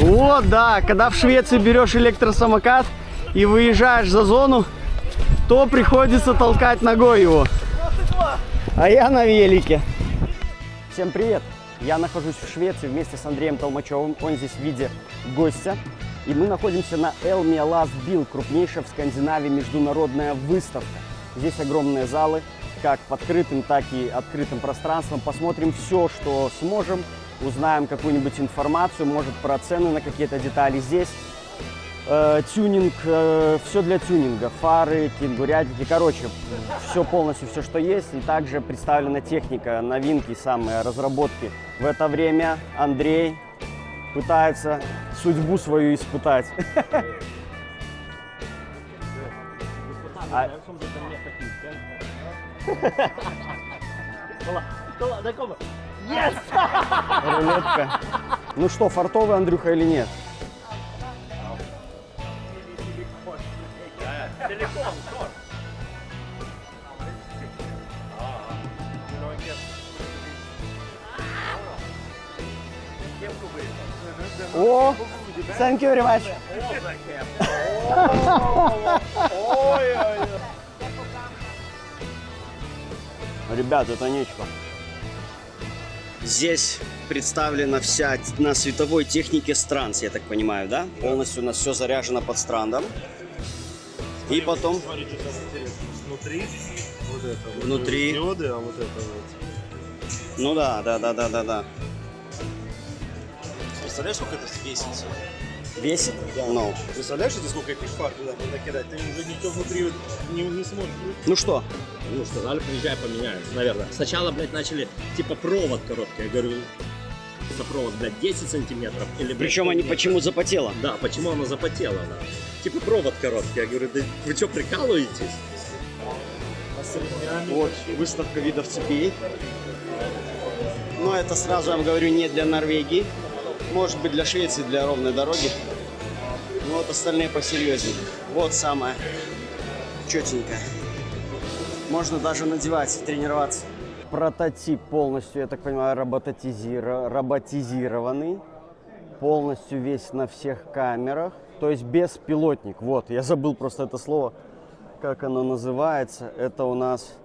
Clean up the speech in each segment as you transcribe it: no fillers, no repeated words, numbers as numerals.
Вот, да, когда в Швеции берешь электросамокат и выезжаешь за зону, то приходится толкать ногой его. А я на велике. Всем привет! Я нахожусь в Швеции вместе с Андреем Толмачевым. Он здесь в виде гостя. И мы находимся на Elmia Last Bil, крупнейшая в Скандинавии международная выставка. Здесь огромные залы, как под открытым, так и открытым пространством. Посмотрим все, что сможем. Узнаем какую-нибудь информацию, может, про цены на какие-то детали здесь. Тюнинг, все для тюнинга, фары, кенгурятники, короче, все полностью, все, что есть. И также представлена техника, новинки, самые разработки. В это время Андрей пытается судьбу свою испытать. Рулетка. Ну что, фартовый, Андрюха, или нет? О, thank you very much. Ребят, это нечто. Здесь представлена вся на световой технике странс, я так понимаю, да? Полностью у нас все заряжено под странном. И потом... Смотрите, что интересно. Внутри вот это. Внутри. Диоды, а вот это вот. Ну да. Представляешь, сколько это весится? Весит? Да. Ну. Представляешь, сколько этих фар туда накидать? Ты уже ничего внутри не сможешь. Ну что? Ну, сказали, приезжай, поменяем, наверное. Сначала, блядь, начали, типа, провод короткий. Я говорю, провод, блядь, 10 сантиметров. Или, блядь, Причем они почему запотело? Да, почему оно запотело, да. Типа, провод короткий. Я говорю, да вы что, прикалываетесь? Вот, выставка видов цепей. Но это сразу, я вам говорю, не для Норвегии. Может быть, для Швеции, для ровной дороги. Но вот остальные посерьезнее. Вот самое четенькое. Можно даже надевать, тренироваться. Прототип полностью, я так понимаю, роботизированный. Полностью весь на всех камерах. То есть беспилотник. Вот, я забыл просто это слово, как оно называется. Это у нас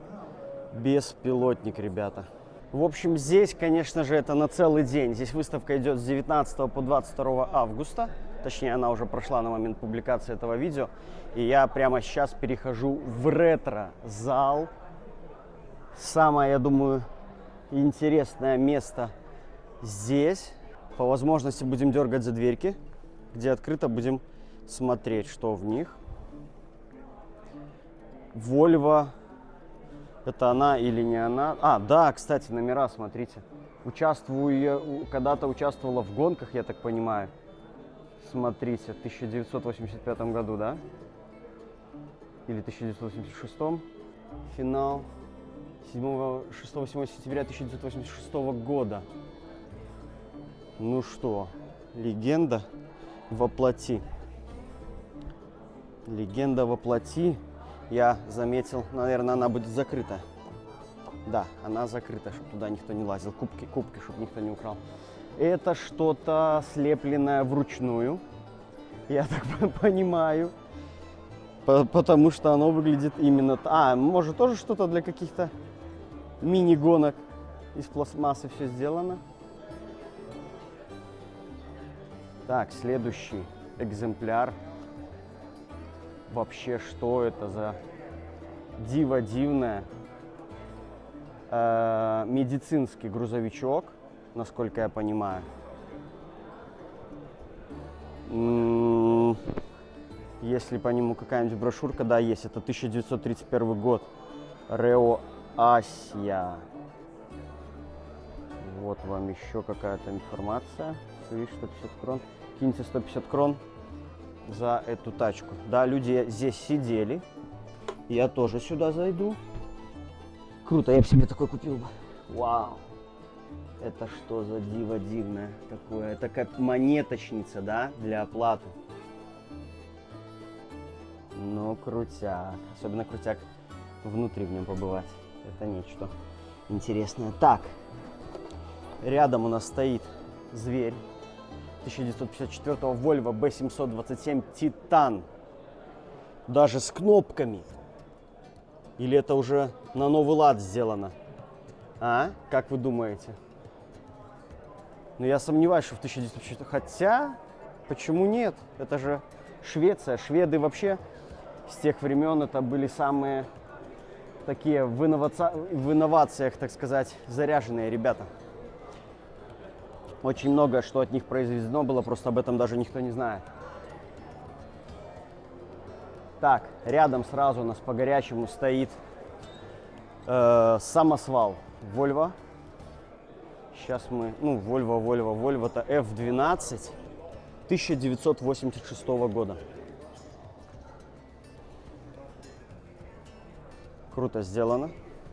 беспилотник, ребята. В общем, здесь, конечно же, это на целый день. Здесь выставка идет с 19 по 22 августа. Точнее, она уже прошла на момент публикации этого видео. И я прямо сейчас перехожу в ретро-зал. Самое, я думаю, интересное место здесь. По возможности будем дергать за дверьки, где открыто будем смотреть, что в них. Volvo. Это она или не она? А, да, кстати, номера, смотрите. Когда-то участвовала в гонках, я так понимаю. Смотрите, в 1985 году, да? Или 1986. Финал 6-7 сентября 1986 года. Ну что, легенда воплоти. Легенда воплоти. Я заметил, наверное, она будет закрыта. Да, она закрыта, чтобы туда никто не лазил. Кубки, чтобы никто не украл. Это что-то слепленное вручную. Я так понимаю. Потому что оно выглядит именно... А, может, тоже что-то для каких-то мини-гонок. Из пластмассы все сделано. Так, следующий экземпляр. Вообще, что это за диво дивное? Медицинский грузовичок, насколько я понимаю. Если по нему какая-нибудь брошюрка, да, есть. Это 1931 год. Рео Асия. Вот вам еще какая-то информация. Видишь, 150 крон. Киньте 150 крон за эту тачку. Да, люди здесь сидели. Я тоже сюда зайду. Круто, я бы себе такой купил бы. Вау. Это что за диво дивное такое? Это как монеточница, да, для оплаты. Ну, крутяк. Особенно крутяк внутри в нем побывать. Это нечто интересное. Так. Рядом у нас стоит зверь. 1954 Volvo B727 Titan. Даже с кнопками. Или это уже на новый лад сделано? А? Как вы думаете? Ну, я сомневаюсь, что в 1904... Хотя, почему нет? Это же Швеция. Шведы вообще с тех времен это были самые такие в инновациях, так сказать, заряженные ребята. Очень многое, что от них произведено было, просто об этом даже никто не знает. Так, рядом сразу у нас по горячему стоит самосвал Volvo. Сейчас мы, ну, Volvo, это F12 1986 года. Круто сделано,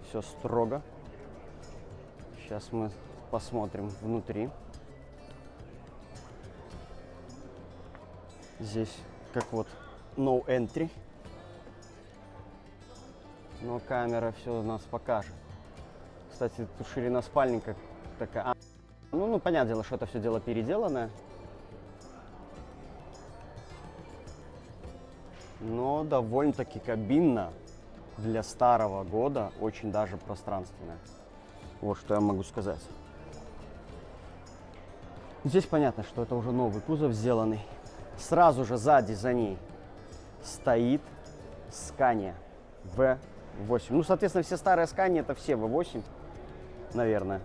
все строго. Сейчас мы посмотрим внутри. Здесь как вот no entry. Но камера все у нас покажет. Кстати, тут ширина спальника такая. Ну, понятное дело, что это все дело переделанное. Но довольно-таки кабина для старого года очень даже пространственная. Вот что я могу сказать. Здесь понятно, что это уже новый кузов сделанный. Сразу же сзади за ней стоит Scania V8. Ну, соответственно, все старые Scania это все V8, наверное.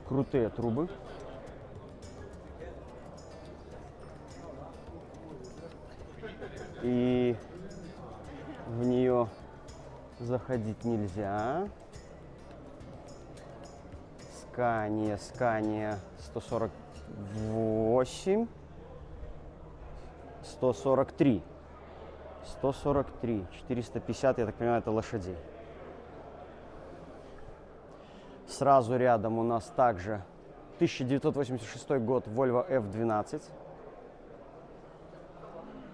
Крутые трубы. И в нее заходить нельзя. Scania 148, 143, 450, я так понимаю, это лошадей. Сразу рядом у нас также 1986 год Volvo F12.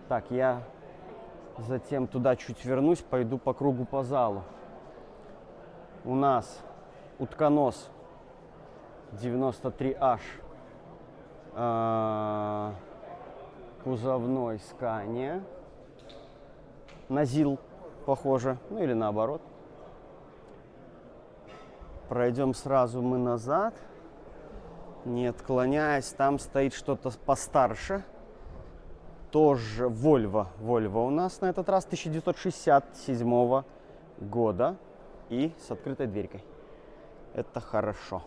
Так, я затем туда чуть вернусь, пойду по кругу по залу. У нас утконос 93H, кузовной Scania, на ЗИЛ похоже, ну или наоборот. Пройдем сразу мы назад, не отклоняясь, там стоит что-то постарше. Тоже Volvo у нас на этот раз 1967 года и с открытой дверькой. Это хорошо.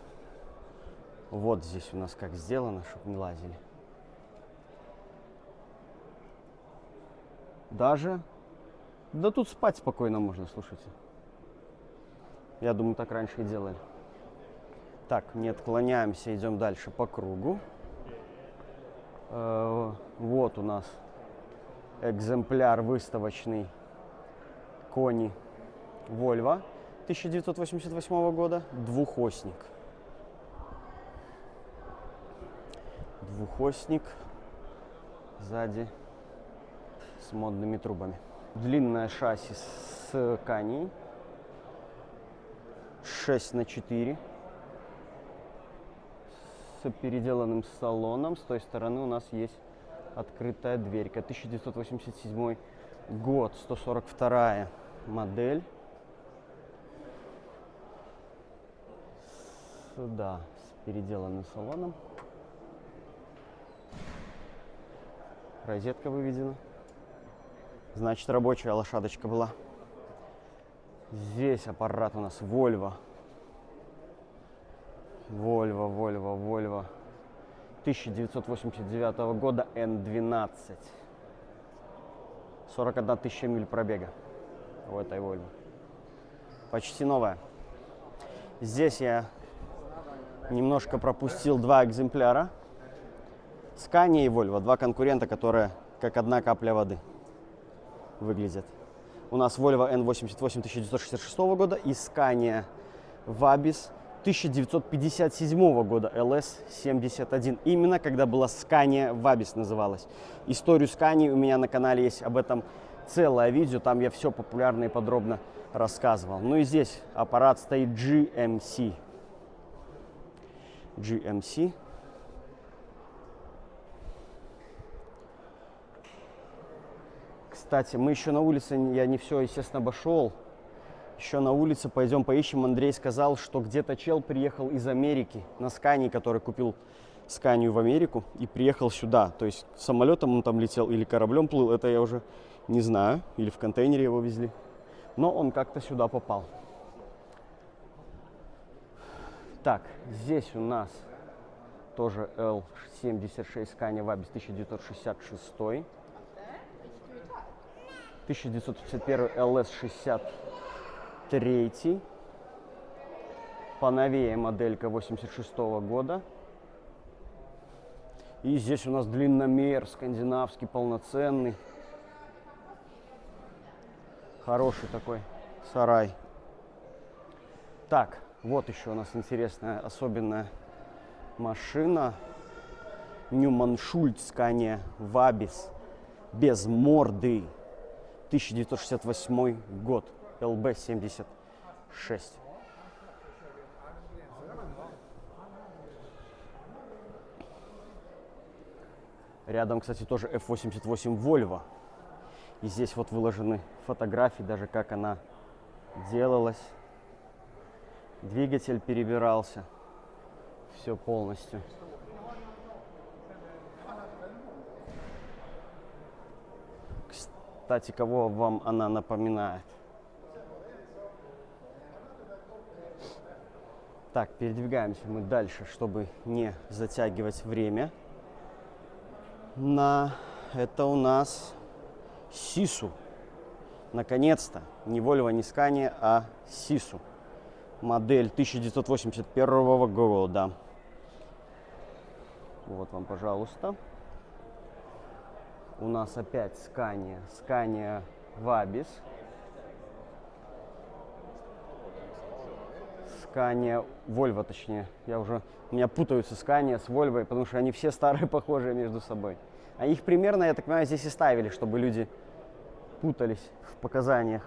Вот здесь у нас как сделано, чтобы не лазили. Даже, да тут спать спокойно можно, слушайте. Я думаю, так раньше и делали. Так, не отклоняемся, идем дальше по кругу. Вот у нас экземпляр выставочный Кони Volvo 1988 года, двухосник. Двухосник сзади с модными трубами. Длинное шасси с Каней 6х4 с переделанным салоном. С той стороны у нас есть открытая дверька. 1987 год, 142 модель. Сюда с переделанным салоном. Розетка выведена. Значит, рабочая лошадочка была. Здесь аппарат у нас Volvo. Volvo 1989 года N12. 41 тысяча миль пробега в этой Volvo. Почти новая. Здесь я немножко пропустил два экземпляра. Scania и Volvo. Два конкурента, которые как одна капля воды выглядят. У нас Volvo N88 1966 года и Scania Vabis 1957 года LS71. Именно когда была Scania Vabis называлась. Историю Scania у меня на канале есть об этом целое видео. Там я все популярно и подробно рассказывал. Ну и здесь аппарат стоит GMC. Кстати, мы еще на улице, я не все, естественно, обошел. Еще на улице пойдем поищем. Андрей сказал, что где-то чел приехал из Америки на Скании, который купил Сканию в Америку и приехал сюда. То есть самолетом он там летел или кораблем плыл, это я уже не знаю. Или в контейнере его везли. Но он как-то сюда попал. Так, здесь у нас тоже L76 Scania Vabis 1966. 1951 LS63. Поновее моделька 86 года. И здесь у нас длинномер скандинавский, полноценный. Хороший такой сарай. Так, вот еще у нас интересная, особенная машина. Ньюман Шульц Scania Vabis без морды. 1968 год. LB76. Рядом, кстати, тоже F88 Volvo. И здесь вот выложены фотографии, даже как она делалась. Двигатель перебирался. Все полностью. Кстати, кого вам она напоминает? Так, передвигаемся мы дальше, чтобы не затягивать время. Это у нас Сису. Наконец-то. Не Volvo, не Scania, а Сису. Модель 1981 года. Вот вам, пожалуйста. У нас опять Scania Vabis. Scania Volvo, точнее. У меня путаются Scania с Volvo, потому что они все старые, похожие между собой. А их примерно, я так понимаю, здесь и ставили, чтобы люди путались в показаниях.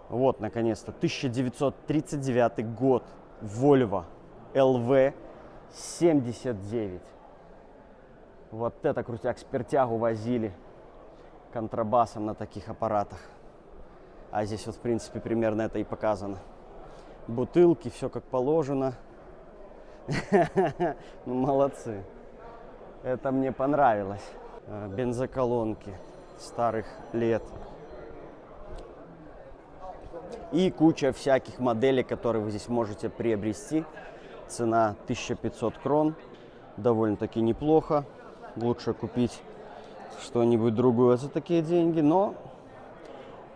Вот, наконец-то, 1939 год. Volvo LV79. Вот это крутяк, спиртягу возили контрабасом на таких аппаратах. А здесь вот, в принципе, примерно это и показано. Бутылки, все как положено. Ну, молодцы. Это мне понравилось. Бензоколонки старых лет. И куча всяких моделей, которые вы здесь можете приобрести. Цена 1500 крон. Довольно-таки неплохо. Лучше купить что-нибудь другое за такие деньги. Но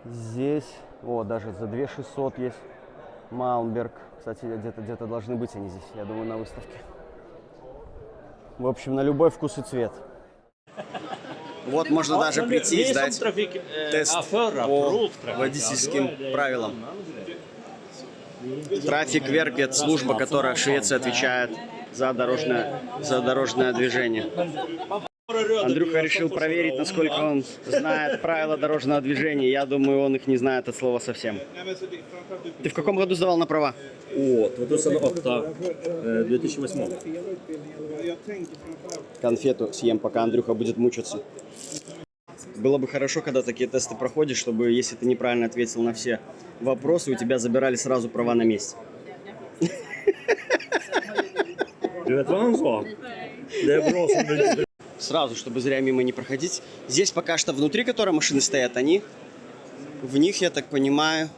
здесь, даже за 2600 есть Малмберг. Кстати, где-то должны быть они здесь, я думаю, на выставке. В общем, на любой вкус и цвет. Вот можно даже прийти и сдать тест по водительским правилам. Трафик Верк — это служба, которая в Швеции отвечает за дорожное движение. Андрюха решил проверить, насколько он знает правила дорожного движения. Я думаю, он их не знает от слова совсем. Ты в каком году сдавал на права? 2008. Конфету съем, пока Андрюха будет мучиться. Было бы хорошо, когда такие тесты проходишь, чтобы, если ты неправильно ответил на все вопросы, у тебя забирали сразу права на месте. Сразу, чтобы зря мимо не проходить. Здесь пока что внутри, которые машины стоят, в них, я так понимаю,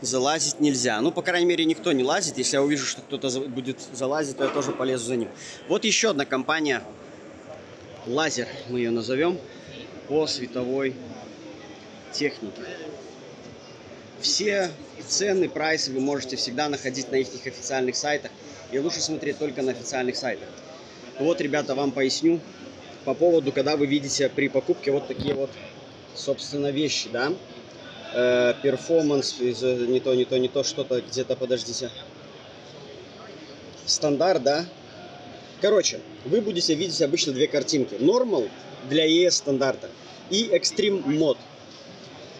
залазить нельзя. Ну, по крайней мере, никто не лазит. Если я увижу, что кто-то будет залазить, то я тоже полезу за ним. Вот еще одна компания, Лазер, мы ее назовем, по световой технике. Все цены, прайсы вы можете всегда находить на их официальных сайтах. И лучше смотреть только на официальных сайтах. Вот, ребята, вам поясню по поводу, когда вы видите при покупке вот такие вот, собственно, вещи, да. Перформанс, не то, что-то где-то, подождите. Стандарт, да. Короче, вы будете видеть обычно две картинки. Normal для ES стандарта и Extreme Mod.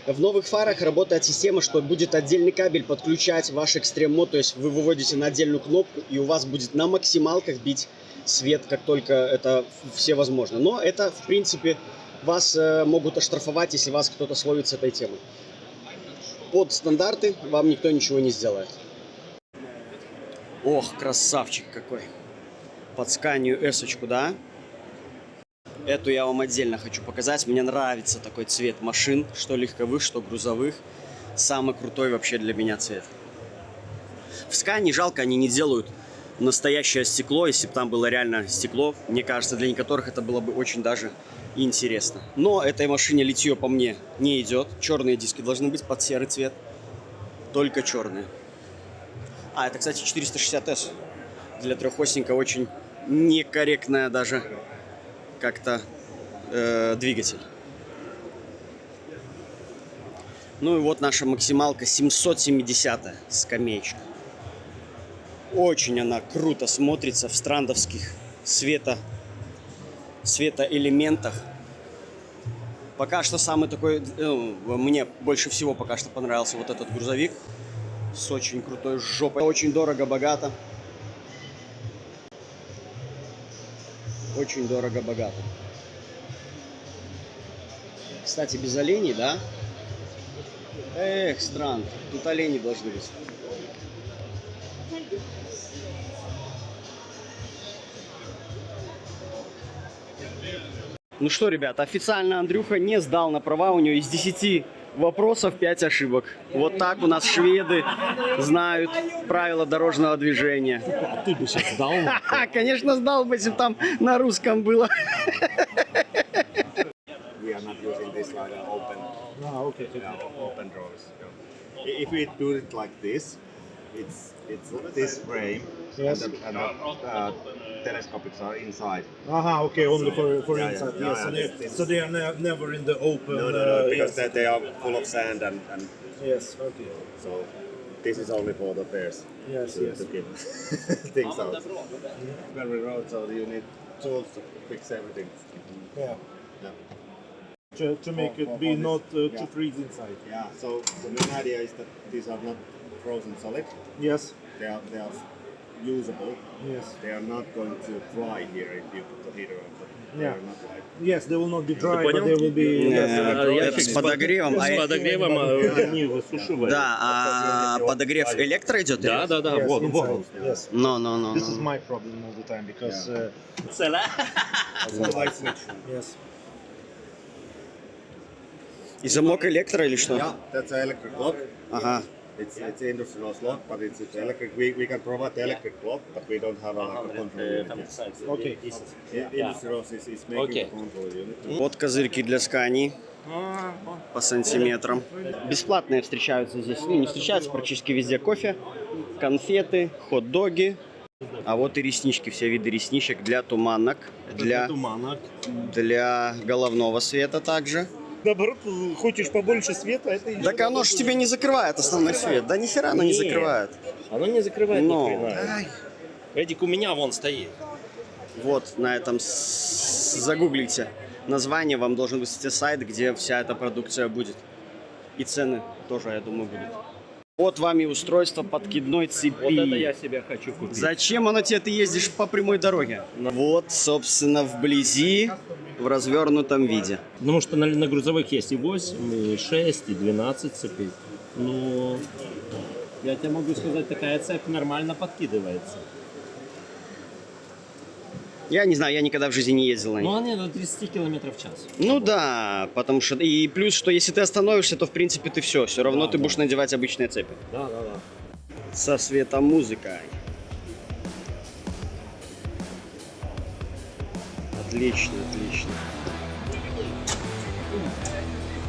В новых фарах работает система, что будет отдельный кабель подключать ваш Extreme Mod, то есть вы выводите на отдельную кнопку, и у вас будет на максималках бить свет, как только это все возможно. Но это, в принципе, вас могут оштрафовать, если вас кто-то словит с этой темы. Под стандарты вам никто ничего не сделает. Ох, красавчик какой. Под Scania S-очку, да? Эту я вам отдельно хочу показать. Мне нравится такой цвет машин, что легковых, что грузовых. Самый крутой вообще для меня цвет. В Scania жалко, они не делают настоящее стекло. Если бы там было реально стекло, мне кажется, для некоторых это было бы очень даже интересно. Но этой машине литье по мне не идет. Черные диски должны быть под серый цвет. Только черные. А, это, кстати, 460S. Для трехосника очень некорректная даже как-то двигатель. Ну и вот наша максималка 770-я скамеечка. Очень она круто смотрится в страндовских светоэлементах. Пока что самый такой, мне больше всего пока что понравился вот этот грузовик с очень крутой жопой. Очень дорого-богато. Очень дорого-богато. Кстати, без оленей, да? Эх, странно. Тут олени должны быть. Ну что, ребята, официально Андрюха не сдал на права. У него из 10 вопросов 5 ошибок. Вот так у нас шведы знают правила дорожного движения. А ты бы сейчас сдал? Конечно, сдал бы, если бы там на русском было. We are not using this like an open, Okay. open drawers. If we do it like this, it's this frame Yes. and the telescopics are inside. Okay, only for Yeah, inside. yeah, Yes, yeah, so they are never in the open. No, because yes. they are full of sand and Yes, okay. so this is only for the pairs. Yes, to keep things out. When we road, so you need tools to fix everything. Yeah. Yeah. To make For it be this, not yeah. to freeze inside. Yeah. So the main idea is that these are not frozen solid. Yes, They are usable. yes. They are not going to dry here if you put the heater on. But they Yeah. are not like. Yes, they will not be dry, понял? but they will be. Это с подогревом. С подогревом они высушивают. Да, а подогрев электро идет? Да, да, да, Yes, вот, вот. inside. Yes. No. This is my problem all the time because It's a light switch. yes. И замок электро или что? Yeah, that's an electric lock. Ага. It's industrial lock, but it's electric. We can provide the electric lock, but we don't have a control unit yet. Okay. Industrial is making Okay. the control unit. Вот козырьки для Scania по сантиметрам. Бесплатные встречаются здесь. Ну, не встречаются практически везде. Кофе, конфеты, хот-доги. А вот и реснички, все виды ресничек для туманок, для головного света также. Наоборот, хочешь побольше света, это еще. Так оно ж тебе не закрывает основной свет. Да нихера оно не Нет. закрывает. Оно не закрывает Но. ни хрена. Эдик у меня вон стоит. Вот на этом загуглите название, вам должен высветить сайт, где вся эта продукция будет. И цены тоже, я думаю, будут. Вот вам и устройство подкидной цепи. Вот это я себе хочу купить. Зачем оно тебе, ты ездишь по прямой дороге? Вот, собственно, вблизи, в развернутом виде. Потому что на грузовых есть и 8, и 6, и 12 цепей. Ну, я тебе могу сказать, такая цепь нормально подкидывается. Я не знаю, я никогда в жизни не ездил на ней. Ну, они до 30 км в час. Ну да, потому что... И плюс, что если ты остановишься, то, в принципе, ты все равно ты будешь надевать обычные цепи. Да. Со светомузыкой. Отлично.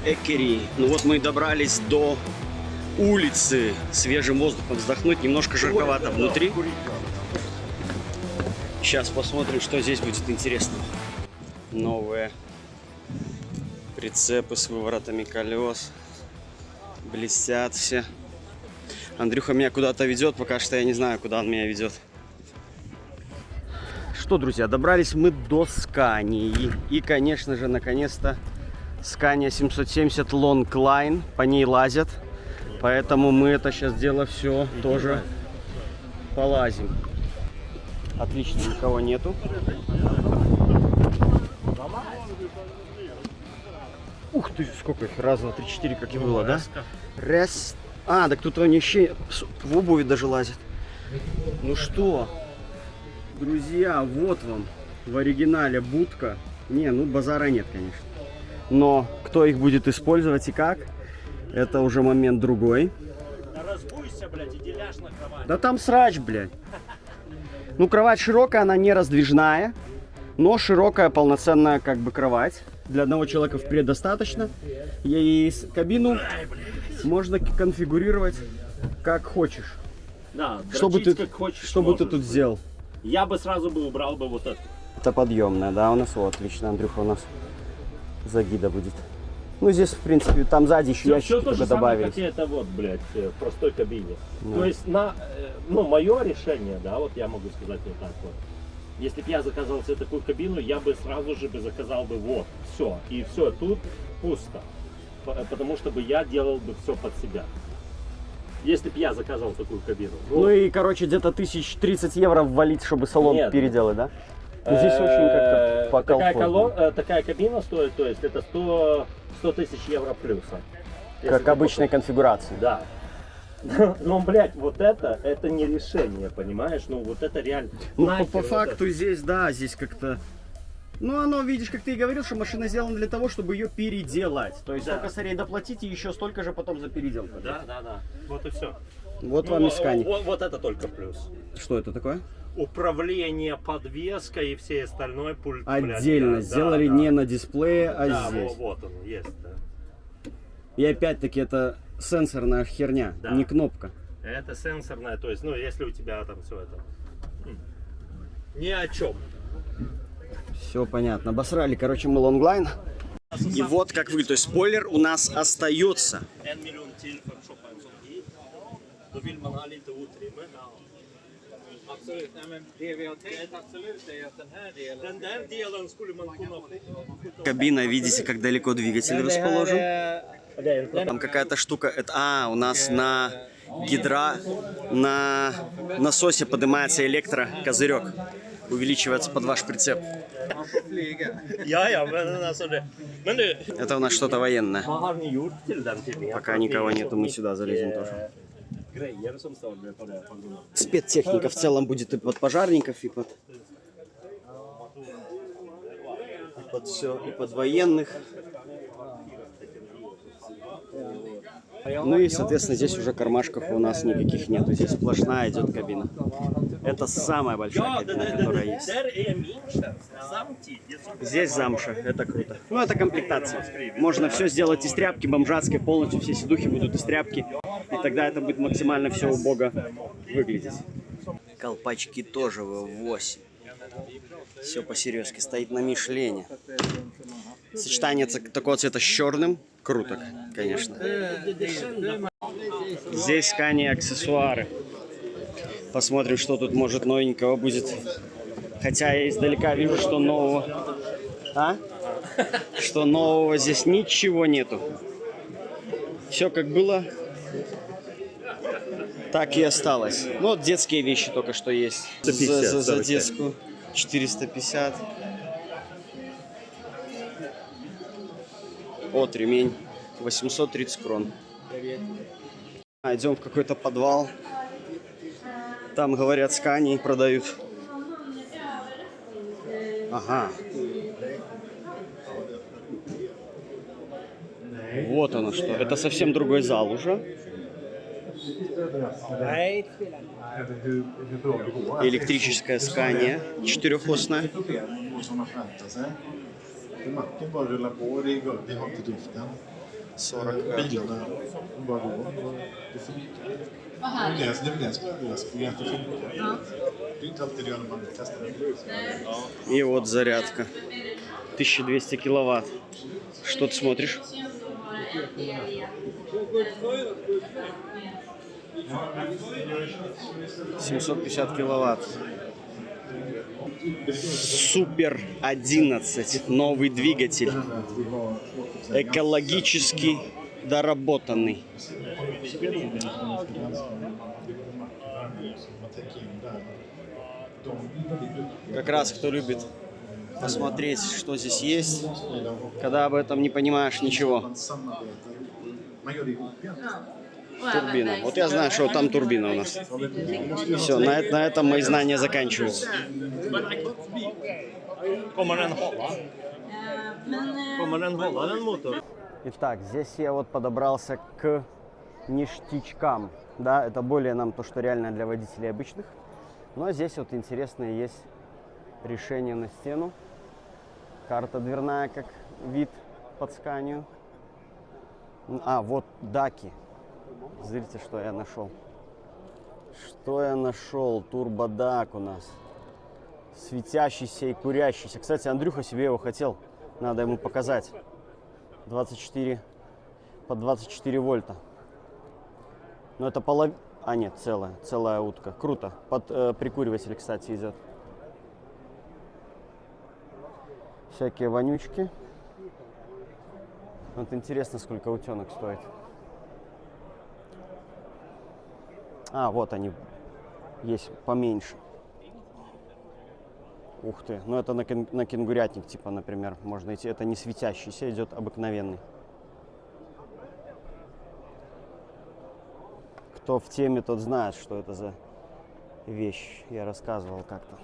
Экери. Ну вот мы и добрались до улицы. Свежим воздухом вздохнуть. Немножко жарковато внутри. Сейчас посмотрим, что здесь будет интересного. Новые прицепы с выворотами колес. Блестят все. Андрюха меня куда-то ведет, пока что я не знаю, куда он меня ведет. Что, друзья, добрались мы до Scania. И, конечно же, наконец-то Scania 770 Longline. По ней лазят. Поэтому мы это сейчас дело все тоже полазим. Отлично, никого нету. Ух ты, сколько их? Раз, два, три, четыре, как и было, да? Раз. А, так тут они еще в обуви даже лазят. Ну что, друзья, вот вам в оригинале будка. Не, ну базара нет, конечно. Но кто их будет использовать и как, это уже момент другой. Да разбуйся, блядь, иди ляжь на кровать. Да там срач, блядь. Ну, кровать широкая, она не раздвижная, но широкая, полноценная как бы кровать. Для одного человека впред достаточно. И кабину можно конфигурировать как хочешь. Да, Что бы дрочить ты, как хочешь, что бы ты можешь. тут сделал? Я бы сразу бы убрал бы вот это. Это подъемная, да, у нас вот, отлично, Андрюха у нас за гида будет. Ну, здесь, в принципе, там сзади еще Все ящики то же только самое, добавились. как и это вот, блядь, в простой кабине. Да. То есть, ну, мое решение, да, вот я могу сказать вот так вот. Если бы я заказал себе такую кабину, я бы сразу же бы заказал бы вот, все. И все, тут пусто. Потому что бы я делал бы все под себя. Если бы я заказал такую кабину. Ну и, короче, где-то 1030 евро ввалить, чтобы салон Нет. переделать, да? Здесь очень как-то по такая, колхозу. такая кабина стоит, то есть это 100 тысяч евро плюса. Если Как ты обычной конфигурации. Да. Но, блядь, вот это не решение, понимаешь? Ну, вот это реально. Ну, Нахер по вот факту здесь, да, здесь как-то... Ну, оно, видишь, как ты и говорил, что машина сделана для того, чтобы ее переделать. То есть Да. только скорее доплатить и еще столько же потом за переделку. это. Да. Вот и все. Вот вам и скани. Вот это только плюс. Что это такое? Управление, подвеска и все остальное пульт. блядь, Отдельно. да, Сделали да. не на дисплее, а Да, здесь. вот он, есть, да. И опять-таки это сенсорная херня, Да. не кнопка. Это сенсорное, то есть, ну, если у тебя там все это... Ни о чем. Все понятно. Обосрали, короче, мы лонглайн. И вот как выглядит. То есть спойлер у нас остается. 1 miljon till för att shoppa en sån hit. Då vill man ha lite utrymme. Absolut, nej, men det vi har tänkt absolut är att den här delen... Den där delen skulle man kunna... Кабина, видите, как далеко двигатель расположен. Det är en Там какая-то штука. Это, у нас на на насосе поднимается электрокозырек. Увеличивается под ваш прицеп. Ja, men alltså det... Men du, Это у нас что-то военное. vad har ni gjort till den tidningen? Пока никого нету, мы сюда залезем тоже. Grejer som står på det. Спецтехника в целом будет и под пожарников, и под все, и под военных. Ну и, соответственно, здесь уже кармашков у нас никаких нету. Здесь сплошная идет кабина. Это самая большая кабина, которая есть. Där är min känsla. Samtidigt som... Здесь замша, это круто. Ну, это комплектация. Можно все сделать из тряпки бомжатской, полностью все сидухи будут из тряпки. И тогда это будет максимально все убого выглядеть. Колпачки тоже V8. Все по-серьезки, стоит на Мишлене. Сочетание такого цвета с черным. Круто, конечно. Здесь скани аксессуары. Посмотрим, что тут может новенького будет. Хотя я издалека вижу, что нового... Что нового здесь ничего нету. Все как было, так и осталось. Ну, вот детские вещи только что есть. 150, За детскую 450. Вот ремень. 830 крон. Идем в какой-то подвал. Там, говорят, скани продают. Ага. Вот оно что. Это совсем другой зал уже. Электрическая скания, четырехосная. Macken bara rullar på och det är gott, det har inte doften. 40. Bilarna bara går. Det funkar. Det är väl det jag skulle vilja säga, att det funkar. Det är inte alltid det när man testar det. И вот зарядка. 1200 киловатт. Что ты смотришь? «750 киловатт. Супер 11. Новый двигатель. Экологически доработанный. Как раз кто любит посмотреть, что здесь есть, когда об этом не понимаешь ничего. Турбина. Вот я знаю, что там турбина у нас. Все, на этом мои знания заканчиваются. Kommer den hålla den motor? Итак, здесь я вот подобрался к ништячкам. Да, это более нам то, что реально для водителей обычных. Но здесь вот интересное есть решение на стену. Карта дверная, как вид под Сканию. А, вот даки. Смотрите, что я нашел. Что я нашел? Турбодак у нас. Светящийся и курящийся. Кстати, Андрюха себе его хотел. Надо ему показать. 24 под 24 вольта. Но это половина. А нет, целая утка. Круто. Под прикуриватель, кстати, идет. Всякие вонючки. Вот интересно, сколько утенок стоит. А, вот они. Есть поменьше. Ух ты. Ну это на кенгурятник, типа, например, можно идти. Это не светящийся, идет обыкновенный. Кто в теме, тот знает, что это за вещь. Я рассказывал как-то.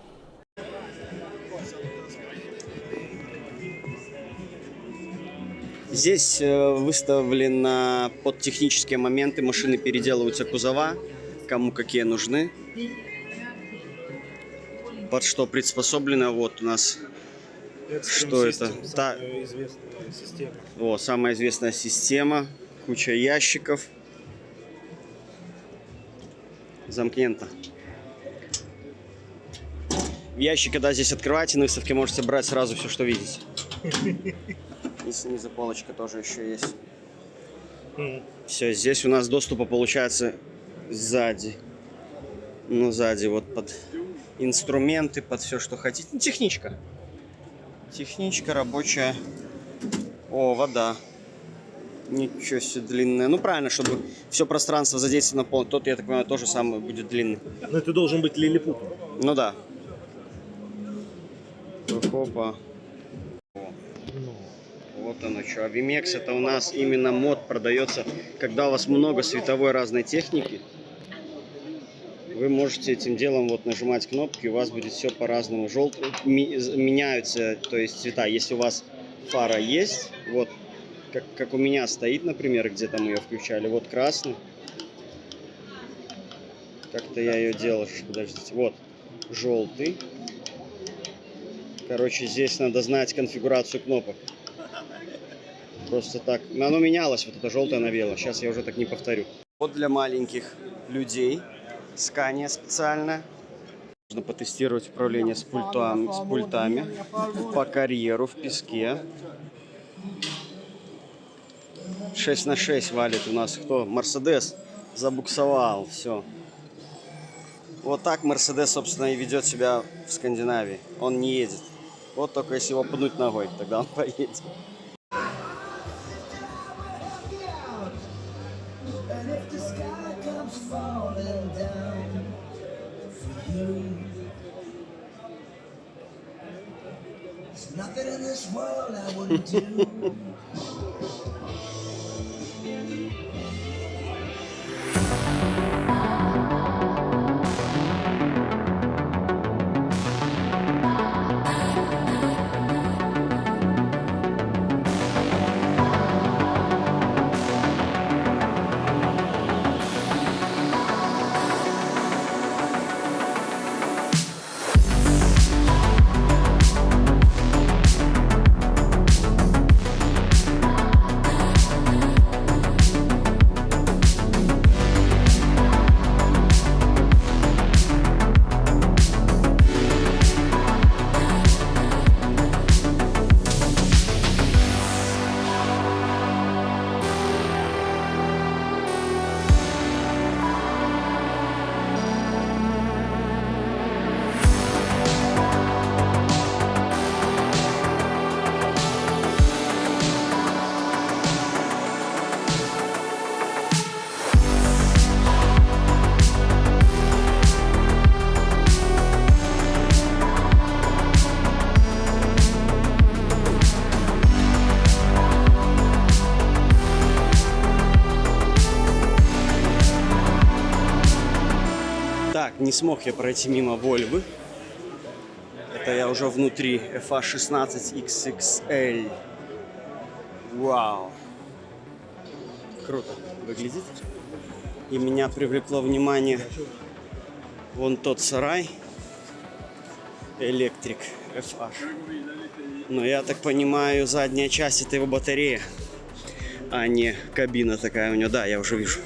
Здесь выставлено под технические моменты. Машины переделываются кузова, кому какие нужны. Под что приспособлено. Вот у нас. Что это? Самая известная система. О, самая известная система. Куча ящиков. Замкнето. В ящик, когда здесь открываете, на выставке можете брать сразу все, что видите. И снизу полочка тоже еще есть. Все, здесь у нас доступа получается сзади. Ну, сзади вот под инструменты, под все, что хотите. Ну, техничка. Техничка рабочая. О, вода. Ничего себе длинная. Ну, правильно, чтобы все пространство задействовано полностью. Тот, я так понимаю, тоже самый будет длинный. Но это должен быть лилипутом. Ну да. Хопа. Вот оно что. А VMAX это у нас именно мод продается, когда у вас много световой разной техники. Вы можете этим делом вот нажимать кнопки, у вас будет все по-разному. Желтый меняются, то есть цвета. Если у вас фара есть, вот как у меня стоит, например, где там ее включали, вот красный. Как-то я ее делал, подождите. Вот желтый. Короче, здесь надо знать конфигурацию кнопок. Просто так. Оно менялось, вот это желтое на белое. Сейчас я уже так не повторю. Вот для маленьких людей. Скания специально. Можно потестировать управление с пультами по карьеру в песке. 6х6 валит у нас. Кто? Мерседес забуксовал. Все. Вот так Мерседес, собственно, и ведет себя в Скандинавии. Он не едет. Вот только если его пнуть ногой, тогда он поедет. Nothing in this world I wouldn't do. смог я пройти мимо Вольвы. Это я уже внутри. FA16 XXL. Вау. Круто выглядит. И меня привлекло внимание вон тот сарай. Электрик FH. Но я так понимаю, задняя часть это его батарея, а не кабина такая у него. Да, я уже вижу.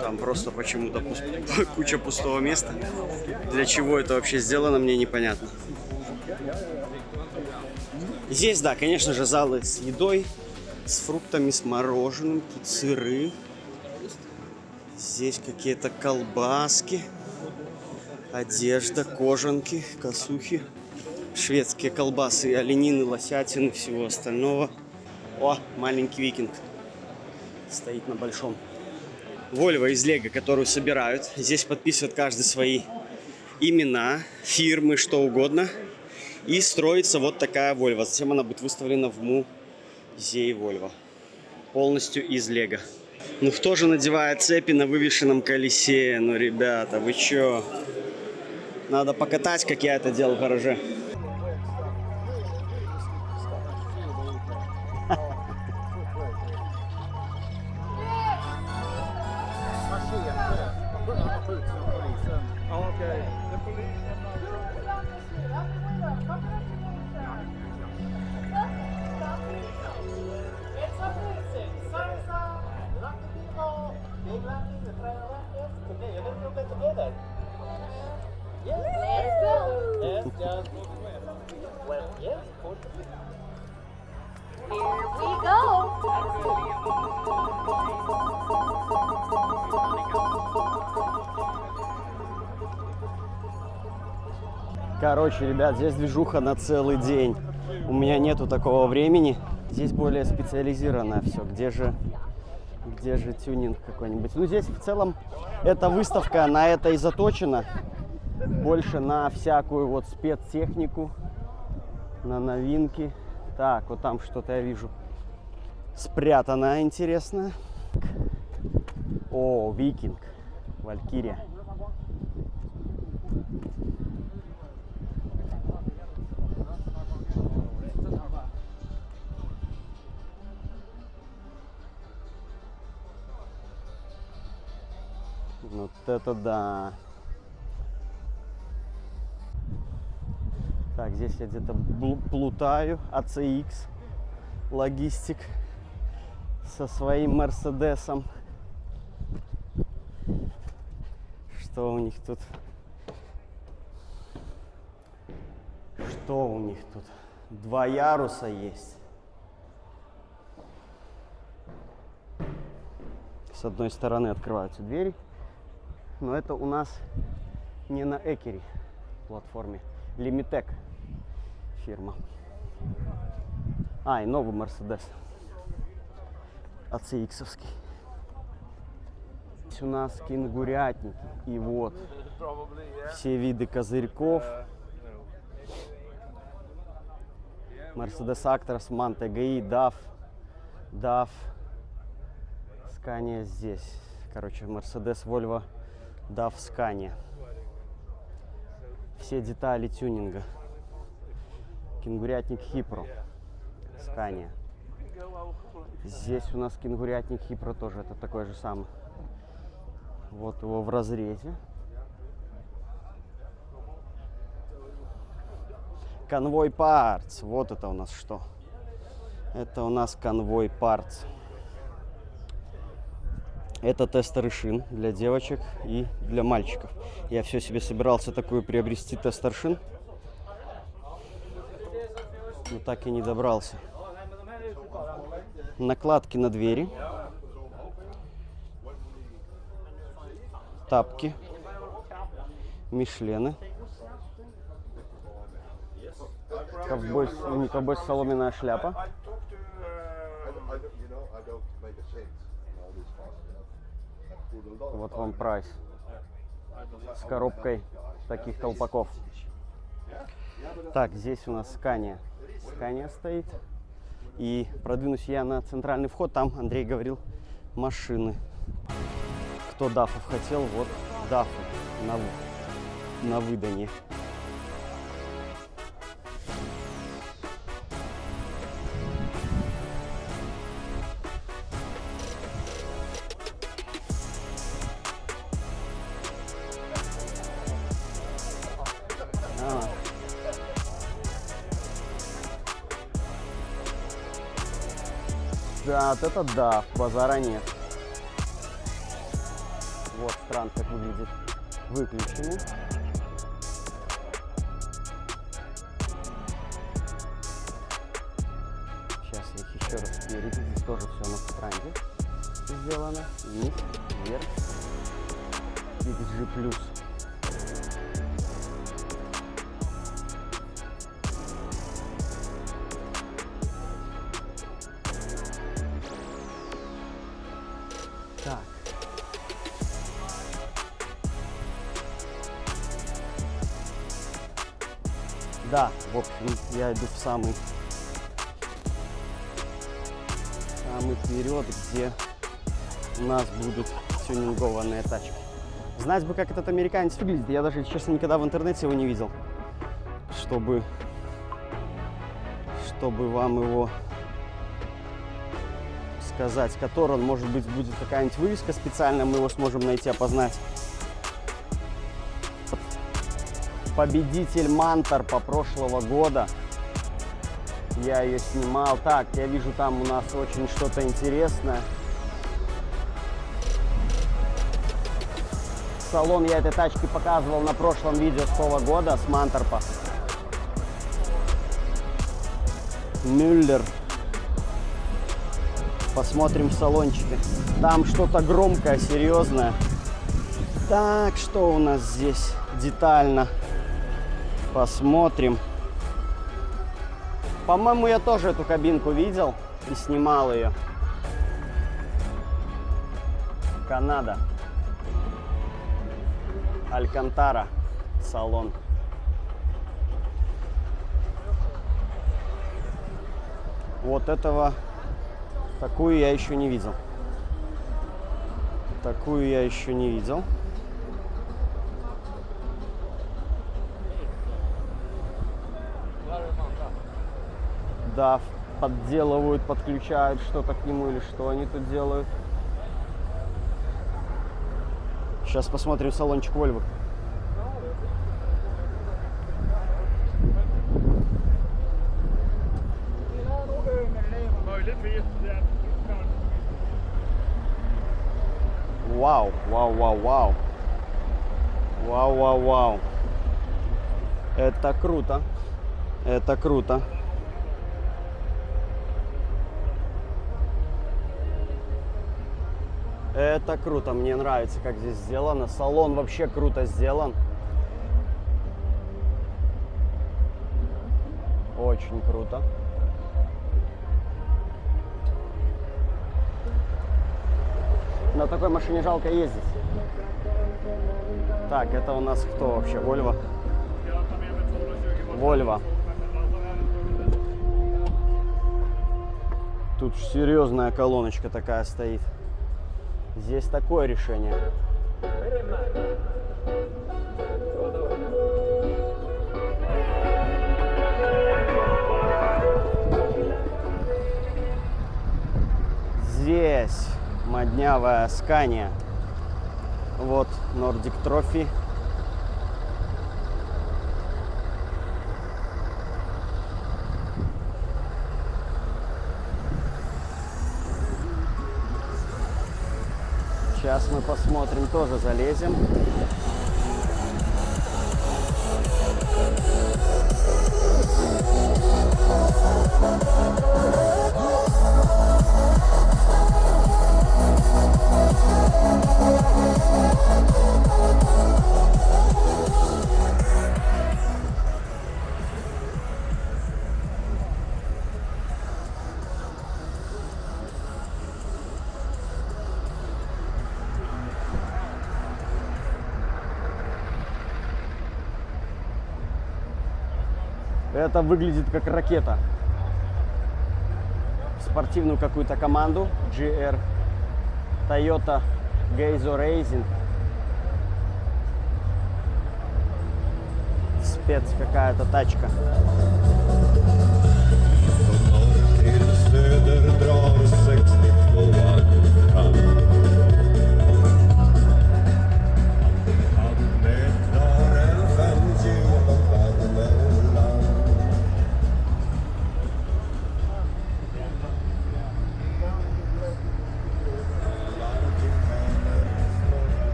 Там просто почему-то куча пустого места. Для чего это вообще сделано, мне непонятно. Здесь, да, конечно же, залы с едой, с фруктами, с мороженым. Тут сыры. Здесь какие-то колбаски, одежда, кожанки, косухи, шведские колбасы, оленины, лосятины, всего остального. О, маленький викинг стоит на большом. Вольво из Лего, которую собирают. Здесь подписывают каждый свои имена, фирмы, что угодно. И строится вот такая Вольво. Затем она будет выставлена в музее Вольво. Полностью из Лего. Ну кто же надевает цепи на вывешенном колесе? Ну, ребята, вы чё? Надо покатать, как я это делал в гараже. Короче, ребят, здесь движуха на целый день. У меня нету такого времени. Здесь более специализированное все. Где же тюнинг какой-нибудь? Ну, здесь в целом эта выставка на это и заточена. Больше на всякую вот спецтехнику, на новинки. Так, вот там что-то я вижу спрятанное интересное. О, викинг, валькирия. Вот это да. Так, здесь я где-то плутаю. ACX логистик со своим Мерседесом. Что у них тут? Что у них тут? 2 яруса есть. С одной стороны открываются двери. Но это у нас не на Экере платформе. Лимитек фирма. А, и новый Мерседес. ACX-овский. Здесь у нас кенгурятники. И вот все виды козырьков. Mercedes Actros, MAN TGI, DAF. Scania здесь. Короче, Mercedes, Volvo, DAF, Scania. Все детали тюнинга. Кенгурятник Хипро, Scania. Здесь у нас кенгурятник Хипро тоже, это такой же самый. Вот его в разрезе. Конвой Parts. Вот это у нас что? Это у нас Конвой Parts. Это тестеры шин для девочек и для мальчиков. Я все себе собирался такую приобрести тестер шин, но так и не добрался. Накладки на двери. Тапки. Мишлены. Не ковбой, соломенная шляпа. Вот вам прайс. С коробкой таких колпаков. Так, здесь у нас Scania. Scania стоит. И продвинусь я на центральный вход. Там, Андрей говорил, машины. Кто дафов хотел, вот дафы на выданье. Да, вот это да, базара нет. Вот странно как выглядит выключенный. Сейчас я их еще раз перейду. Здесь тоже все на странде сделано. Вниз, вверх. XG+. Так. Да, в общем, я иду в самый вперед, где у нас будут тюнингованные тачки. Знать бы, как этот американец выглядит. Я даже, честно, никогда в интернете его не видел, чтобы вам его сказать, который он, может быть, будет какая-нибудь вывеска специальная, мы его сможем найти, опознать. Победитель Манторпа прошлого года. Я ее снимал. Так, я вижу, там у нас очень что-то интересное. Салон я этой тачки показывал на прошлом видео с того года, с Манторпа. Мюллер. Посмотрим в салончике. Там что-то громкое, серьезное. Так, что у нас здесь детально? Посмотрим. По-моему, я тоже эту кабинку видел и снимал ее. Канада. Алькантара. Салон. Вот этого... Такую я еще не видел. Такую я еще не видел. Да, подделывают, подключают что-то к нему или что они тут делают. Сейчас посмотрим салончик Volvo. Вау, вау, вау, вау. Вау, вау, вау. Это круто. Это круто. Это круто, мне нравится, как здесь сделано. Салон вообще круто сделан. Очень круто. На такой машине жалко ездить. Так, это у нас кто вообще? Volvo? Volvo. Тут серьезная колоночка такая стоит. Здесь такое решение. Здесь моднявая Scania. Вот Nordic Trophy. Сейчас мы посмотрим, тоже залезем. Это выглядит как ракета. В спортивную какую-то команду GR Toyota Гейзо Рейзинг. Спец какая-то тачка. Till söder drar 62an fram. Han mättar en chans genom Värmeland.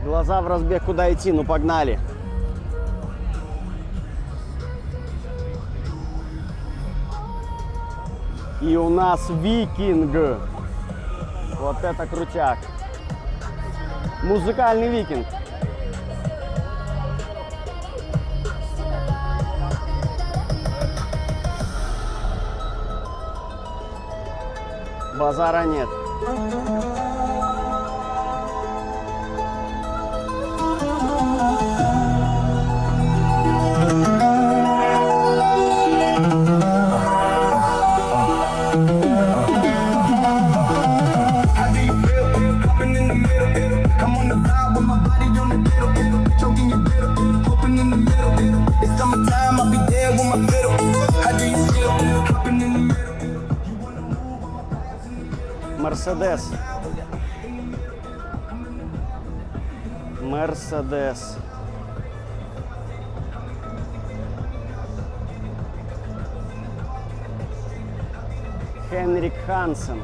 Глаза в разбег, куда идти, ну погнали. И у нас викинг. Вот это крутяк. Музыкальный викинг. Базара нет. Мерседес. Мерседес. Хенрик Хансен.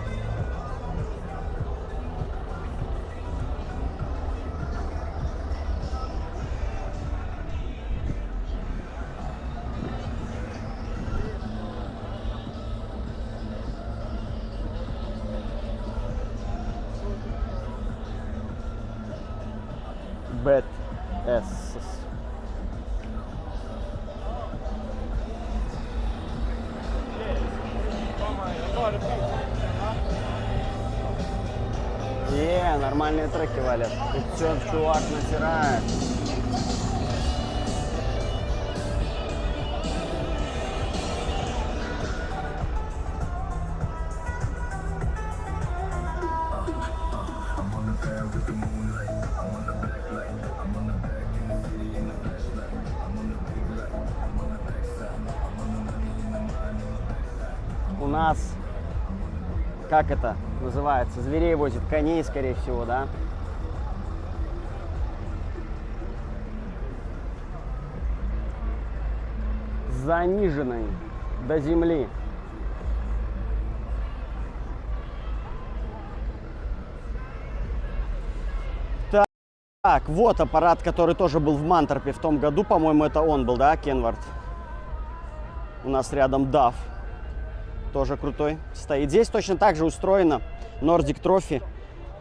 Бет Эс. Нормальные треки валят. Тут все чувак натирает. У нас, как это называется, зверей возят, коней, скорее всего, да? Заниженной до земли. Так, вот аппарат, который тоже был в Манторпе в том году, по-моему, это он был, да, Кенвард? У нас рядом DAF. Тоже крутой стоит. Здесь точно так же устроено Nordic Trophy.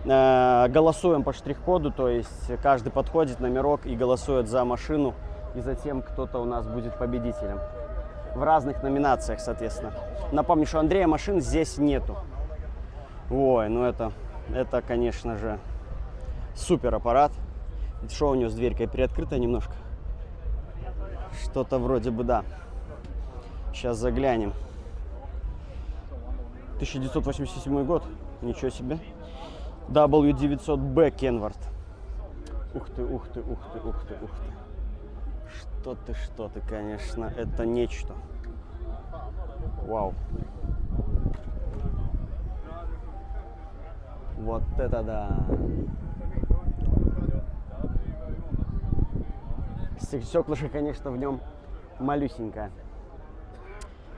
Голосуем по штрих-коду, то есть каждый подходит, номерок, и голосует за машину, и затем кто-то у нас будет победителем. В разных номинациях, соответственно. Напомню, что Андрея машин здесь нету. Ой, ну это конечно же, супер аппарат. Что у него с дверькой приоткрыта немножко? Что-то вроде бы, да. Сейчас заглянем. 1987 год. Ничего себе. W900B Kenworth. Ух ты, ух ты, ух ты, ух ты, ух ты. Что ты, конечно, это нечто. Вау. Вот это да. Стеклышко, конечно, в нем малюсенькое.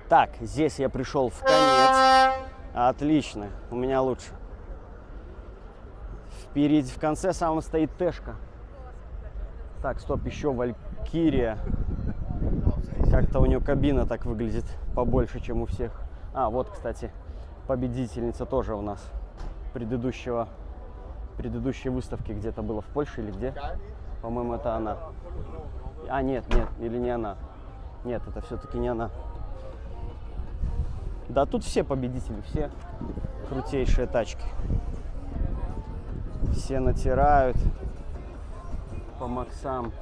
Так, здесь я пришел в конец. Отлично, у меня лучше. Впереди, в конце самом стоит Тэшка. Так, стоп, еще Валькирия. Как-то у нее кабина так выглядит побольше, чем у всех. А, вот, кстати, победительница тоже у нас предыдущей выставки, где-то было в Польше или где. По-моему, это она. А, нет, или не она. Нет, это все-таки не она. Да тут все победители, все крутейшие тачки. Все натирают по максам.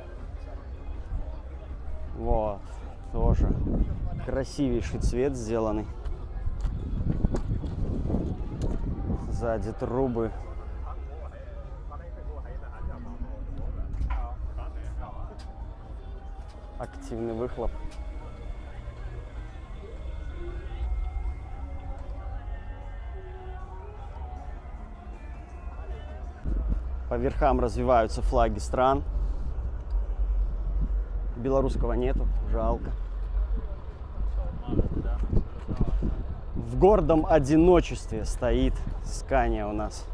Вот, тоже красивейший цвет сделанный. Сзади трубы. Активный выхлоп. По верхам развиваются флаги стран. Белорусского нету, жалко. В гордом одиночестве стоит Scania у нас.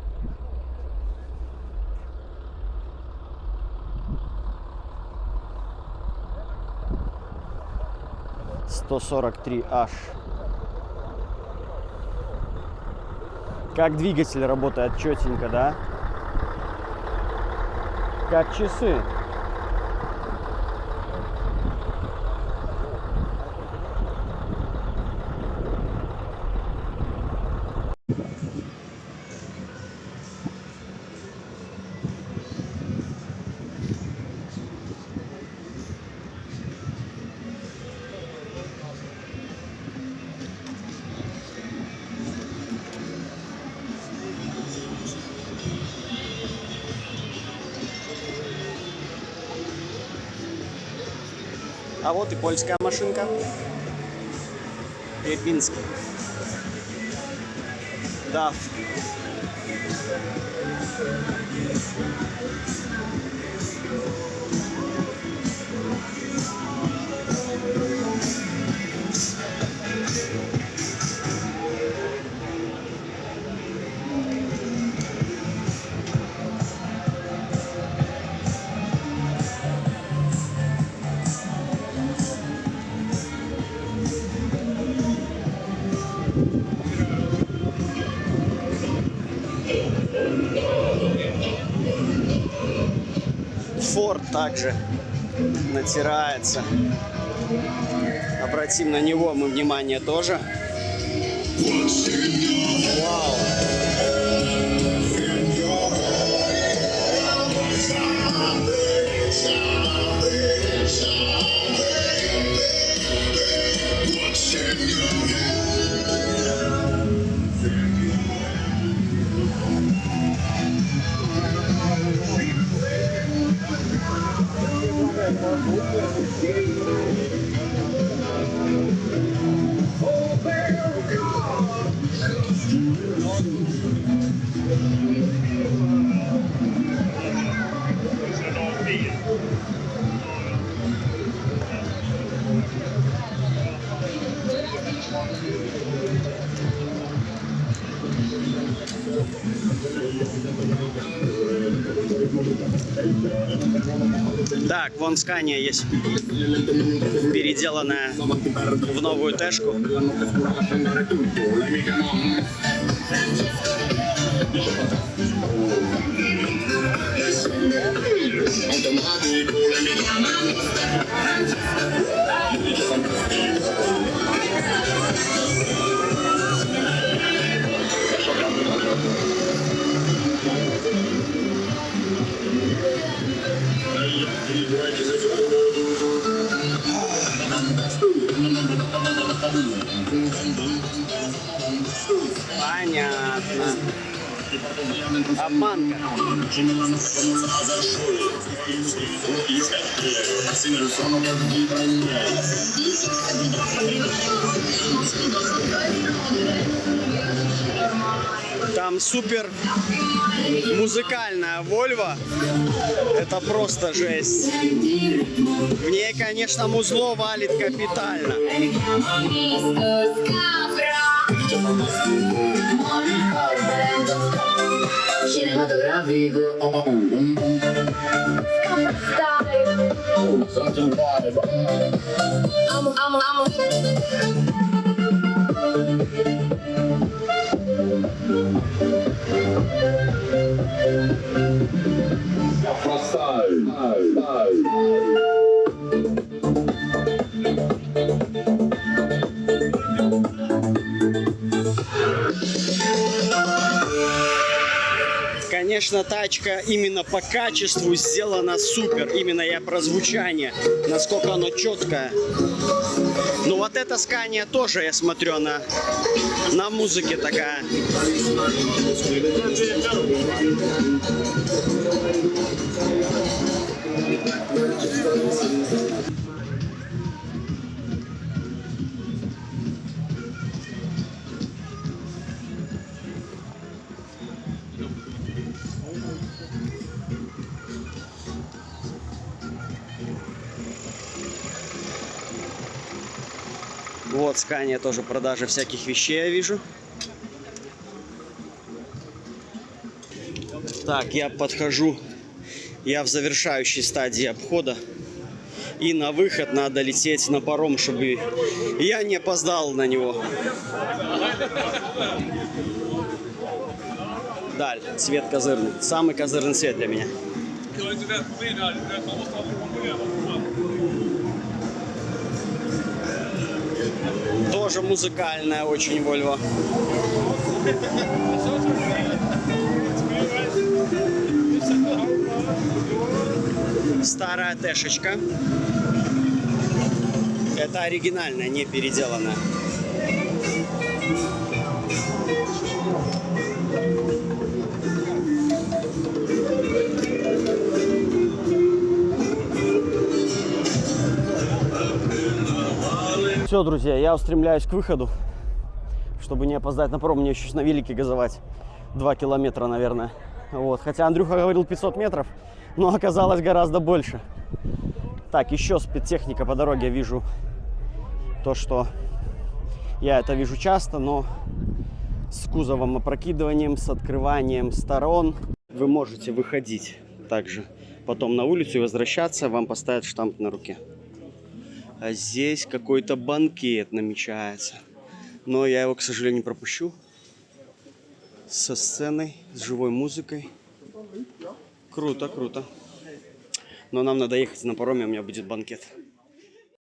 «143H». Как двигатель работает четенько, да? Как часы. А вот и польская машинка. Ирпинск. DAF. Форд также натирается. Обратим на него мы внимание тоже. Вау. Так, вон Scania есть, переделанная в новую Тэшку. Понятно. Обманка. Там супер музыкальная Volvo. Это просто жесть. В ней, конечно, музло валит капитально. Конечно, тачка именно по качеству сделана супер. Именно я про звучание, насколько оно четкое. Ну вот эта Scania тоже, я смотрю, на музыке такая. Вот Scania тоже продажа всяких вещей, я вижу. Так, я подхожу. Я в завершающей стадии обхода. И на выход надо лететь на паром, чтобы я не опоздал на него. Даль, цвет козырный. Самый козырный цвет для меня. Тоже музыкальная очень Volvo. Старая Тэшечка. Это оригинальная, не переделанная. Все, друзья, я устремляюсь к выходу, чтобы не опоздать на паром. Мне еще на велике газовать 2 километра, наверное. Вот. Хотя Андрюха говорил 500 метров, но оказалось гораздо больше. Так, еще спецтехника по дороге. Вижу то, что я это вижу часто, но с кузовом опрокидыванием, с открыванием сторон. Вы можете выходить также потом на улицу и возвращаться, вам поставят штамп на руке. А здесь какой-то банкет намечается. Но я его, к сожалению, пропущу. Со сценой, с живой музыкой. Круто, круто. Но нам надо ехать на пароме, у меня будет банкет.